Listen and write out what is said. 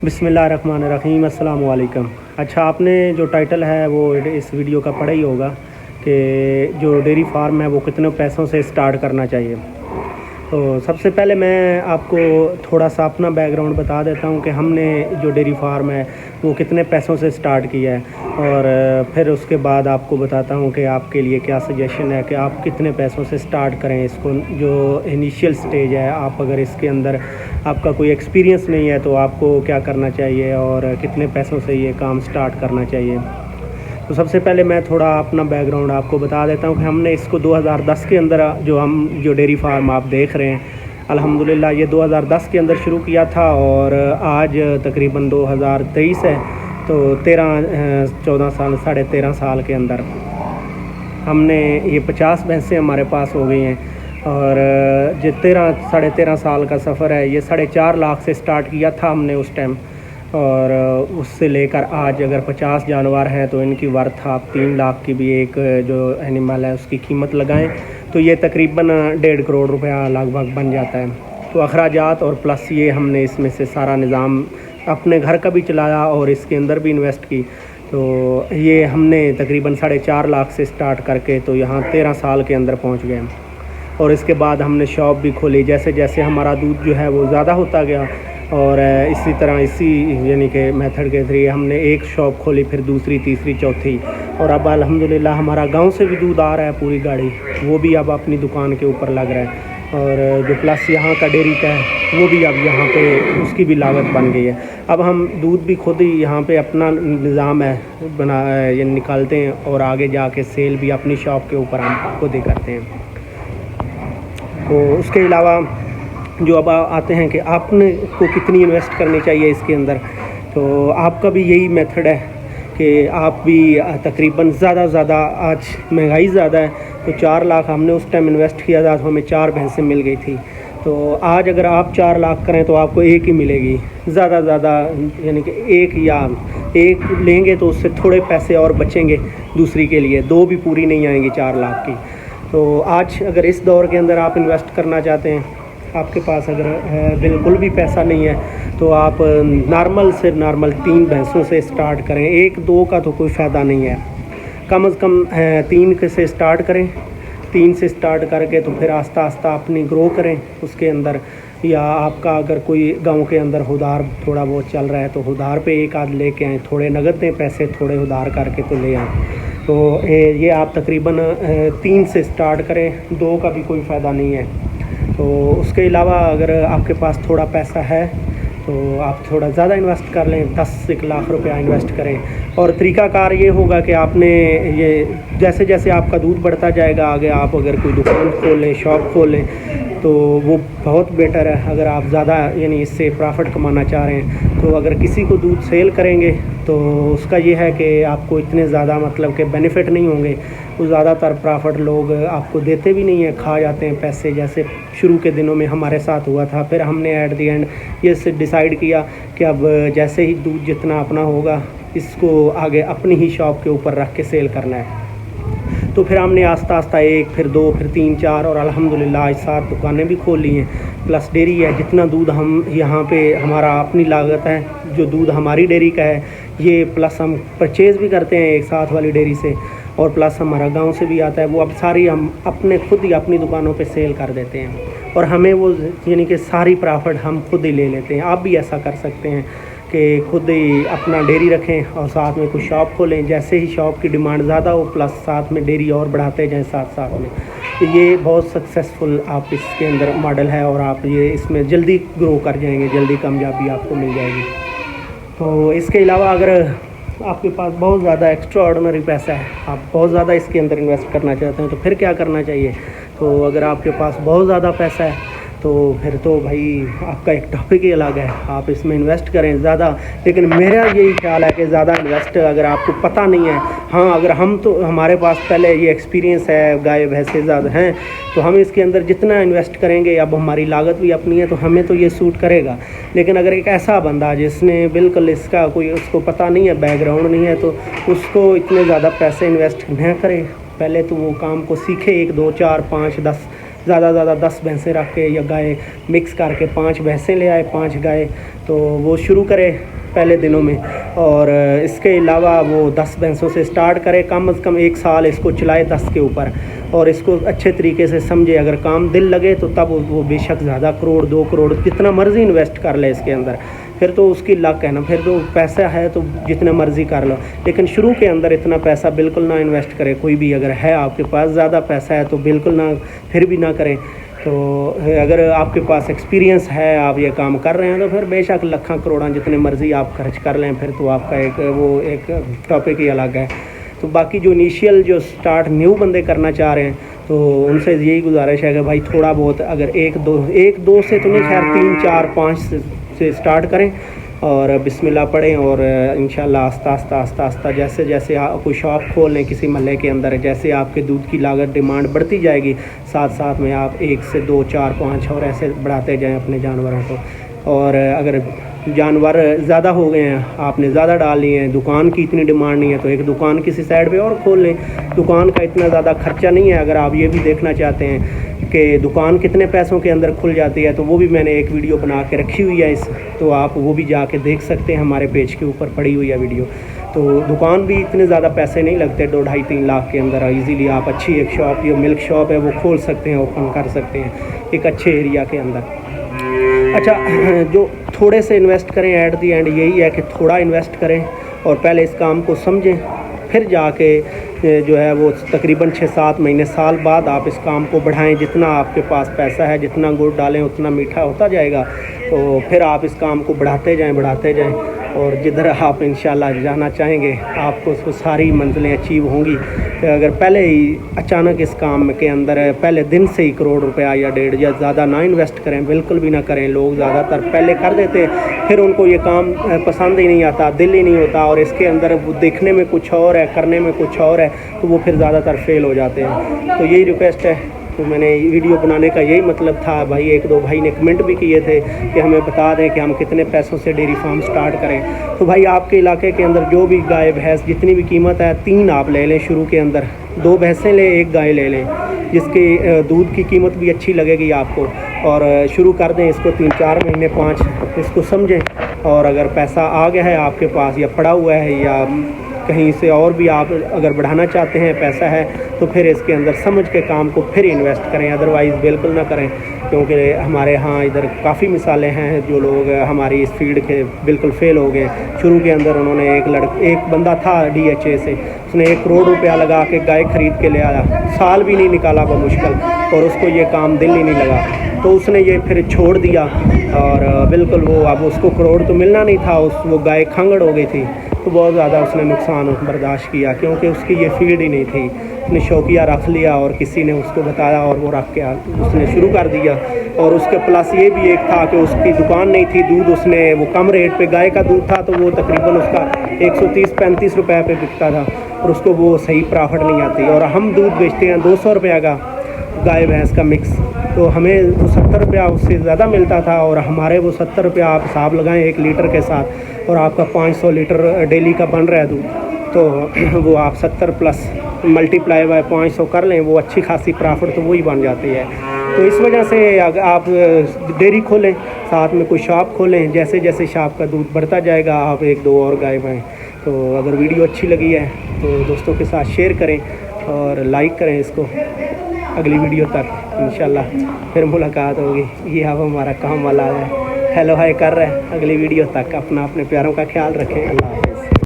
बिस्मिल्लाहिर्रहमानिर्रहीम अस्सलाम वालेकुम। अच्छा, आपने जो टाइटल है वो इस वीडियो का पढ़ा ही होगा कि जो डेयरी फार्म है वो कितने पैसों से स्टार्ट करना चाहिए। तो सबसे पहले मैं आपको थोड़ा सा अपना बैकग्राउंड बता देता हूँ कि हमने जो डेयरी फार्म है वो कितने पैसों से स्टार्ट किया है, और फिर उसके बाद आपको बताता हूँ कि आपके लिए क्या सजेशन है कि आप कितने पैसों से स्टार्ट करें इसको। जो इनिशियल स्टेज है, आप अगर इसके अंदर आपका कोई एक्सपीरियंस नहीं है तो आपको क्या करना चाहिए और कितने पैसों से ये काम स्टार्ट करना चाहिए। तो सबसे पहले मैं थोड़ा अपना बैकग्राउंड आपको बता देता हूँ कि हमने इसको 2010 के अंदर जो डेयरी फार्म आप देख रहे हैं, अल्हम्दुलिल्लाह ये 2010 के अंदर शुरू किया था और आज तकरीबन 2023 है। तो 14 साल 13.5 साल के अंदर हमने ये 50 भैंसें हमारे पास हो गई हैं। और जो 13 साल का सफ़र है, ये 4.5 लाख से स्टार्ट किया था हमने उस टाइम, और उससे लेकर आज अगर 50 जानवर हैं तो इनकी वर्थ आप 3 लाख की भी एक जो एनिमल है उसकी कीमत लगाएं तो ये तकरीबन 1.5 करोड़ रुपया लगभग बन जाता है। तो अखराजात और प्लस ये हमने इसमें से सारा निज़ाम अपने घर का भी चलाया और इसके अंदर भी इन्वेस्ट की। तो ये हमने तकरीबन 4.5 लाख से स्टार्ट करके तो यहाँ 13 साल के अंदर पहुँच गए। और इसके बाद हमने शॉप भी खोली। जैसे जैसे हमारा दूध जो है वो ज़्यादा होता गया और इसी तरह यानी कि मेथड के थ्रू हमने एक शॉप खोली, फिर दूसरी, तीसरी, चौथी, और अब अल्हम्दुलिल्लाह हमारा गांव से भी दूध आ रहा है पूरी गाड़ी, वो भी अब अपनी दुकान के ऊपर लग रहा है। और जो प्लस यहाँ का डेयरी का है वो भी अब यहाँ पे उसकी भी लागत बन गई है। अब हम दूध भी खुद ही यहाँ पे अपना निज़ाम है ये निकालते हैं और आगे जाके सेल भी अपनी शॉप के ऊपर हम खुद ही करते हैं। तो उसके अलावा जो अब आते हैं कि आपने को कितनी इन्वेस्ट करनी चाहिए इसके अंदर, तो आपका भी यही मेथड है कि आप भी तकरीबन ज़्यादा आज महंगाई ज़्यादा है तो 4 लाख हमने उस टाइम इन्वेस्ट किया था तो हमें 4 भैंसें मिल गई थी। तो आज अगर आप 4 लाख करें तो आपको एक ही मिलेगी ज़्यादा, यानी कि एक लेंगे तो उससे थोड़े पैसे और बचेंगे दूसरी के लिए, 2 भी पूरी नहीं आएंगी 4 लाख की। तो आज अगर इस दौर के अंदर आप इन्वेस्ट करना चाहते हैं, आपके पास अगर बिल्कुल भी पैसा नहीं है तो आप नॉर्मल 3 भैंसों से स्टार्ट करें। 1-2 का तो कोई फ़ायदा नहीं है, कम से कम 3 से स्टार्ट करें। 3 से स्टार्ट करके तो फिर आस्ता आस्ता अपनी ग्रो करें उसके अंदर। या आपका अगर कोई गांव के अंदर उधार थोड़ा बहुत चल रहा है तो उधार पे एक आध लेके आएँ, थोड़े नगद दें पैसे, थोड़े उधार करके तो ले आएँ। तो ये आप तकरीबन 3 से स्टार्ट करें, 2 का भी कोई फ़ायदा नहीं है। तो उसके अलावा अगर आपके पास थोड़ा पैसा है तो आप थोड़ा ज़्यादा इन्वेस्ट कर लें, 10-1 लाख रुपया इन्वेस्ट करें। और तरीक़ाकार ये होगा कि आपने ये जैसे जैसे आपका दूध बढ़ता जाएगा आगे, आप अगर कोई दुकान खोल लें, शॉप खोल लें तो वो बहुत बेटर है। अगर आप ज़्यादा यानी इससे प्रॉफिट कमाना चाह रहे हैं तो अगर किसी को दूध सेल करेंगे तो उसका ये है कि आपको इतने ज़्यादा मतलब कि बेनिफिट नहीं होंगे। वो ज़्यादातर प्रॉफिट लोग आपको देते भी नहीं हैं, खा जाते हैं पैसे, जैसे शुरू के दिनों में हमारे साथ हुआ था। फिर हमने एट द एंड ये डिसाइड किया कि अब जैसे ही दूध जितना अपना होगा इसको आगे अपनी ही शॉप के ऊपर रख के सेल करना है। तो फिर हमने आस्ता आस्ता 1, फिर 2, फिर 3, 4 और अल्हम्दुलिल्लाह आज 7 दुकानें भी खोल ली हैं, प्लस डेयरी है। जितना दूध हम यहाँ पे हमारा अपनी लागत है, जो दूध हमारी डेयरी का है ये, प्लस हम परचेज़ भी करते हैं एक साथ वाली डेयरी से, और प्लस हमारा गांव से भी आता है, वो अब सारी हम खुद ही अपनी दुकानों पे सेल कर देते हैं और हमें वो यानी कि सारी प्रॉफिट हम खुद ही ले लेते हैं। आप भी ऐसा कर सकते हैं कि खुद ही अपना डेयरी रखें और साथ में कुछ शॉप खोलें। जैसे ही शॉप की डिमांड ज़्यादा हो प्लस साथ में डेयरी और बढ़ाते जाएं साथ में। तो ये बहुत सक्सेसफुल आप इसके अंदर मॉडल है और आप ये इसमें जल्दी ग्रो कर जाएंगे, जल्दी कामयाबी आपको मिल जाएगी। तो इसके अलावा अगर आपके पास बहुत ज़्यादा एक्स्ट्रा ऑर्डिनरी पैसा है, आप बहुत ज़्यादा इसके अंदर इन्वेस्ट करना चाहते हैं तो फिर क्या करना चाहिए। तो अगर आपके पास बहुत ज़्यादा पैसा है तो फिर तो भाई आपका एक टॉपिक ही अलग है, आप इसमें इन्वेस्ट करें ज़्यादा। लेकिन मेरा यही ख्याल है कि ज़्यादा इन्वेस्ट अगर आपको पता नहीं है, हाँ अगर हमारे पास पहले ये एक्सपीरियंस है, गाय भैंसे ज़्यादा हैं तो हम इसके अंदर जितना इन्वेस्ट करेंगे, अब हमारी लागत भी अपनी है तो हमें तो ये सूट करेगा। लेकिन अगर एक ऐसा बंदा जिसने बिल्कुल इसका कोई उसको पता नहीं है, बैकग्राउंड नहीं है, तो उसको इतने ज़्यादा पैसे इन्वेस्ट न करें। पहले तो वो काम को सीखे, 1, 2, 4, 5, 10 ज़्यादा 10 भैंसें रख के या गाय मिक्स करके 5 भैंसें ले आए, 5 गाय, तो वो शुरू करे पहले दिनों में। और इसके अलावा वो 10 भैंसों से स्टार्ट करे, कम से कम 1 साल इसको चलाए 10 के ऊपर, और इसको अच्छे तरीके से समझे। अगर काम दिल लगे तो तब वो बेशक ज़्यादा करोड़ 2 करोड़ जितना मर्ज़ी इन्वेस्ट कर ले इसके अंदर, फिर तो उसकी लक है ना, फिर तो पैसा है तो जितना मर्ज़ी कर लो। लेकिन शुरू के अंदर इतना पैसा बिल्कुल ना इन्वेस्ट करें कोई भी। अगर है आपके पास ज़्यादा पैसा है तो बिल्कुल ना, फिर भी ना करें। तो अगर आपके पास एक्सपीरियंस है, आप ये काम कर रहे हैं, तो फिर बेशक लाखों करोड़ों जितने मर्ज़ी आप खर्च कर लें, फिर तो आपका एक टॉपिक ही अलग है। तो बाकी जो इनिशियल जो स्टार्ट न्यू बंदे करना चाह रहे हैं, तो उनसे यही गुजारिश है कि भाई थोड़ा बहुत अगर एक दो से तो नहीं, खैर 3 4 5 से स्टार्ट करें और बिस्मिल्लाह पढ़ें, और इंशाल्लाह आस्ता आस्ता जैसे जैसे आप कोई शॉप खोल लें किसी महल्ले के अंदर, जैसे आपके दूध की लागत डिमांड बढ़ती जाएगी, साथ साथ में आप 1 से 2 4 5 और ऐसे बढ़ाते जाएं अपने जानवरों को। और अगर जानवर ज़्यादा हो गए हैं, आपने ज़्यादा डाल लिए हैं, दुकान की इतनी डिमांड नहीं है, तो एक दुकान किसी साइड पे और खोल लें। दुकान का इतना ज़्यादा खर्चा नहीं है। अगर आप ये भी देखना चाहते हैं कि दुकान कितने पैसों के अंदर खुल जाती है, तो वो भी मैंने एक वीडियो बना के रखी हुई है तो आप वो भी जाके देख सकते हैं, हमारे पेज के ऊपर पड़ी हुई है वीडियो। तो दुकान भी इतने ज़्यादा पैसे नहीं लगते, 2 ढाई 3 लाख के अंदर ईज़िली आप अच्छी एक शॉप, जो मिल्क शॉप है वो खोल सकते हैं, ओपन कर सकते हैं एक अच्छे एरिया के अंदर। अच्छा, जो थोड़े से इन्वेस्ट करें, एट दी एंड यही है कि थोड़ा इन्वेस्ट करें और पहले इस काम को समझें, फिर जाके जो है वो तकरीबन 6-7 महीने साल बाद आप इस काम को बढ़ाएं। जितना आपके पास पैसा है, जितना गुड़ डालें उतना मीठा होता जाएगा। तो फिर आप इस काम को बढ़ाते जाएं, और जिधर आप इंशाल्लाह जाना चाहेंगे आपको उसको सारी मंजिलें अचीव होंगी। तो अगर पहले ही अचानक इस काम के अंदर पहले दिन से ही करोड़ रुपया या 1.5 या ज़्यादा ना इन्वेस्ट करें, बिल्कुल भी ना करें। लोग ज़्यादातर पहले कर देते हैं, फिर उनको ये काम पसंद ही नहीं आता, दिल ही नहीं होता, और इसके अंदर वो देखने में कुछ और है, करने में कुछ और है, तो वो फिर ज़्यादातर फेल हो जाते हैं। तो यही रिक्वेस्ट है, तो मैंने वीडियो बनाने का यही मतलब था। भाई 1-2 भाई ने कमेंट भी किए थे कि हमें बता दें कि हम कितने पैसों से डेयरी फार्म स्टार्ट करें। तो भाई आपके इलाके के अंदर जो भी गाय भैंस जितनी भी कीमत है, 3 आप ले लें शुरू के अंदर, 2 भैंसें लें, 1 गाय ले लें, जिसकी दूध की कीमत भी अच्छी लगेगी आपको, और शुरू कर दें इसको 3-4 महीने 5, इसको समझें। और अगर पैसा आ गया है आपके पास या पड़ा हुआ है या कहीं से और भी आप अगर बढ़ाना चाहते हैं, पैसा है, तो फिर इसके अंदर समझ के काम को फिर इन्वेस्ट करें, अदरवाइज़ बिल्कुल ना करें। क्योंकि हमारे यहाँ इधर काफ़ी मिसालें हैं जो लोग हमारी इस फील्ड के बिल्कुल फेल हो गए। शुरू के अंदर उन्होंने एक बंदा था DHA से, उसने 1 करोड़ रुपया लगा के गाय ख़रीद के ले आया, साल भी नहीं निकाला बमुश्किल, और उसको ये काम दिल ही नहीं लगा, तो उसने ये फिर छोड़ दिया। और बिल्कुल वो अब उसको करोड़ तो मिलना नहीं था, वो गाय खंगड़ हो गई थी, तो बहुत ज़्यादा उसने नुकसान बर्दाश्त किया, क्योंकि उसकी ये फील्ड ही नहीं थी। उसने शौकिया रख लिया और किसी ने उसको बताया और वो रख के उसने शुरू कर दिया। और उसके प्लस ये भी एक था कि उसकी दुकान नहीं थी, दूध उसने वो कम रेट पे, गाय का दूध था तो वो तकरीबन उसका 130-135 रुपये पे बिकता था, और उसको वो सही प्रॉफिट नहीं आती। और हम दूध बेचते हैं 200 रुपये का गाय भैंस का मिक्स, तो हमें वो 70 रुपया उससे ज़्यादा मिलता था, और हमारे वो 70 रुपया आप हिसाब लगाएं 1 लीटर के साथ, और आपका 500 लीटर डेली का बन रहा है दूध, तो वो आप 70 प्लस मल्टीप्लाई बाय 500 कर लें, वो अच्छी खासी प्रॉफिट तो वही बन जाती है। तो इस वजह से अगर आप डेयरी खोलें, साथ में कोई शॉप खोलें, जैसे जैसे शॉप का दूध बढ़ता जाएगा आप 1-2 और गाय पाएँ। तो अगर वीडियो अच्छी लगी है तो दोस्तों के साथ शेयर करें और लाइक करें इसको। अगली वीडियो तक इंशाल्लाह फिर मुलाकात होगी। ये अब हमारा काम वाला है, हेलो हाय कर रहे हैं। अगली वीडियो तक अपना अपने प्यारों का ख्याल रखें। अल्लाह।